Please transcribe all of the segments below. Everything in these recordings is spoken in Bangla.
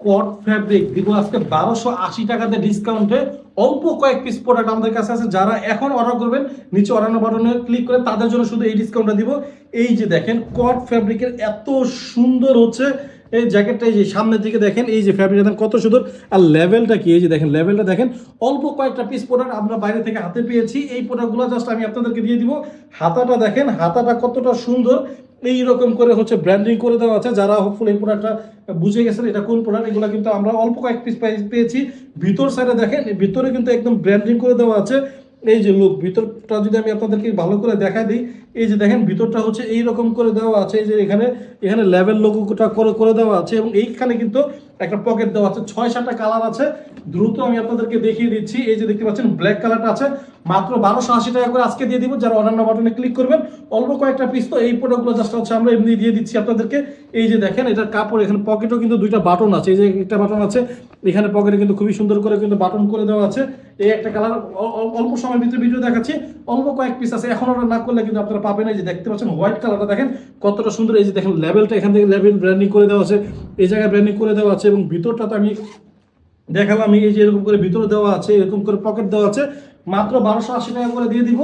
কট ফ্যাব্রিক দিব আজকে 1280 টাকাতে ডিসকাউন্টে। অল্প কয়েক পিস প্রোডাক্ট আমাদের কাছে আছে, যারা এখন অর্ডার করবেন নিচে অর্ডার বাটনে ক্লিক করে তাদের জন্য শুধু এই ডিসকাউন্টটা দিব। এই যে দেখেন কট ফ্যাব্রিকের এত সুন্দর হচ্ছে এই জ্যাকেটটা, এই যে সামনের দিকে দেখেন এই যে ফ্যাব্রিকটা দেখেন কত সুন্দর, আর লেভেলটা কি, এই যে দেখেন লেভেলটা দেখেন। অল্প কয়েকটা পিস প্রোডাক্ট আমরা বাইরে থেকে হাতে পেয়েছি, এই প্রোডাক্টগুলো জাস্ট আমি আপনাদেরকে দিয়ে দিব। হাতাটা দেখেন, হাতাটা কতটা সুন্দর, এইরকম করে হচ্ছে ব্র্যান্ডিং করে দেওয়া আছে। যারা হোপফুল এই প্রোডাক্টটা বুঝে গেছেন এটা কোন প্রোডাক্ট, এগুলো কিন্তু আমরা অল্প কয়েক পিস পেয়েছি। ভিতর সাইডে দেখেন, ভিতরে কিন্তু একদম ব্র্যান্ডিং করে দেওয়া আছে। এই যে লুক, ভিতরটা যদি আমি আপনাদেরকে ভালো করে দেখাই দিই, এই যে দেখেন ভিতরটা হচ্ছে এইরকম করে দেওয়া আছে। এই যে এখানে এখানে লেভেল লোগোটা করে দেওয়া আছে, এবং এইখানে কিন্তু একটা পকেট দেওয়া আছে। 6-7টা কালার আছে, দ্রুত আমি আপনাদেরকে দেখিয়ে দিচ্ছি। এই যে দেখতে পাচ্ছেন ব্ল্যাক কালারটা আছে, মাত্র 1280 টাকা করে আজকে দিয়ে দিব। যারা অন্যান্য বাটনে ক্লিক করবেন, অল্প কয়েকটা পিস তো, এই প্রোডাক্টগুলো জাস্ট হচ্ছে আমরা এমনি দিয়ে দিচ্ছি আপনাদেরকে। এই যে দেখেন এটার কাপড়, এখানে পকেটও কিন্তু দুইটা বাটন আছে, এই যে একটা বাটন আছে এখানে পকেটে কিন্তু খুবই সুন্দর করে কিন্তু বাটন করে দেওয়া আছে। এই একটা কালার অল্প সময়ের ভিতরে ভিডিও দেখাচ্ছি, অল্প কয়েক পিস আছে, এখন অর্ডার না করলে কিন্তু আপনারা পাবেন। এই যে দেখতে পাচ্ছেন হোয়াইট কালারটা দেখেন কতটা সুন্দর। এই যে দেখেন লেভেলটা, এখান থেকে লেভেল ব্র্যান্ডিং করে দেওয়া আছে, এই জায়গায় ব্র্যান্ডিং করে দেওয়া আছে, এবং ভিতরটা তো আমি দেখালাম। এই যে এরকম করে ভিতরে দেওয়া আছে, এরকম করে পকেট দেওয়া আছে, মাত্র 1280 টাকা করে দিয়ে দিব।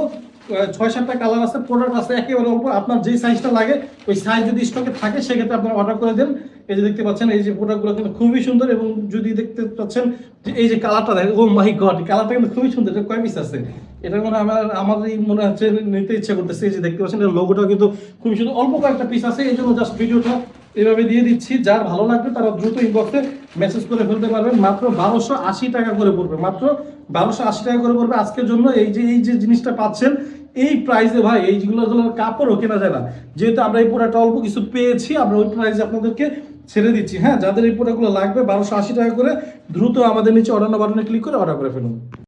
6-7টা কালার আছে, প্রোডাক্ট আছে একেবারে অল্প। আপনার যেই সাইজটা লাগে ওই সাইজ যদি স্টকে থাকে সেক্ষেত্রে আপনারা অর্ডার করে দেন। এই যে দেখতে পাচ্ছেন এই যে প্রোডাক্টগুলো কিন্তু খুবই সুন্দর, এবং যদি দেখতে পাচ্ছেন যে এই যে কালারটা দেখেন, ও মাই গড, কালারটা কিন্তু খুবই সুন্দর। এটা কয় পিস আছে, এটা মানে আমারই মনে হচ্ছে নিতে ইচ্ছা করতেছে। এই যে দেখতে পাচ্ছেন এর লোগোটাও কিন্তু খুবই সুন্দর, অল্প কয়েকটা পিস আছে, এই জন্য জাস্ট ভিডিওটা এভাবে দিয়ে দিচ্ছি। যার ভালো লাগবে তারা দ্রুত ইনবক্সে মেসেজ করে ফেলতে পারবেন। মাত্র 1280 টাকা করে পড়বে, মাত্র 1280 টাকা করে পড়বে আজকের জন্য। এই যে জিনিসটা পাচ্ছেন এই প্রাইসে ভাই, এইগুলোর কাপড়ও কেনা যায় না। যেহেতু আমরা এই প্রোডাক্টটা অল্প কিছু পেয়েছি, আমরা ওই প্রাইসে আপনাদেরকে ছেড়ে দিচ্ছি। হ্যাঁ, যাদের এই প্রোডাক্টগুলো লাগবে 1280 টাকা করে, দ্রুত আমাদের নিচে অর্ডার বাটনে ক্লিক করে অর্ডার করে ফেলুন।